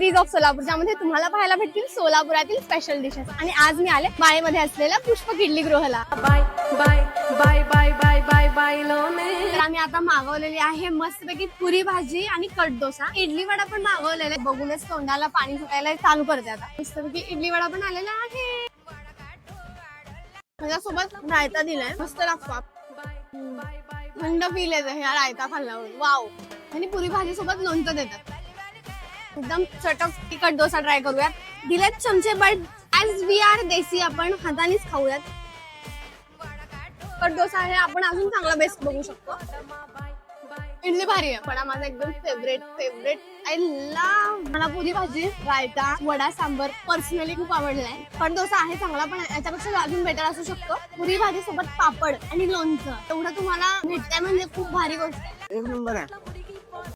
Series of Solapur, ज्यामध्ये तुम्हाला पाहायला भेटतील सोलापुरातील स्पेशल डिशेस. आणि आज मी आले बाळेमध्ये असलेल्या पुष्पक इडली गृहला. बाय बाय बाय बाय बाय बाय बाय लोणे. तर आम्ही आता मागवलेली आहे मस्तपैकी पुरी भाजी आणि कट डोसा. इडली वडा पण मागवलेला आहे, बघूनच तोंडाला पाणी सुटायला चालू करते आता. मस्तपैकी इडली वडा पण आलेला आहे, त्याच्यासोबत रायता दिलाय, मस्त लागतो. थंड फील येतं ह्या रायता खाल्ल्यावर. वाव. आणि पुरी भाजी सोबत लोणचं देतात, एकदम चटक. तिखट डोसा ट्राय करूयात. दिलेत चमचे, बट ऍज वी आर देसी, आपण हातानेच खाऊयात. कट डोसा आहे, आपण अजून चांगला बेस्ट बघू शकतो. इडली भारी आहे, पण माझा एकदम फेवरेट आय लव्ह. मला पुरी भाजी, रायता, वडा, सांबर पर्सनली खूप आवडलाय. कट डोसा आहे चांगला, पण याच्यापेक्षा अजून बेटर असू शकतो. पुरी भाजी सोबत पापड आणि लोणचं, एवढं तुम्हाला भेटतंय म्हणजे खूप भारी गोष्ट आहे. एक नंबर आहे.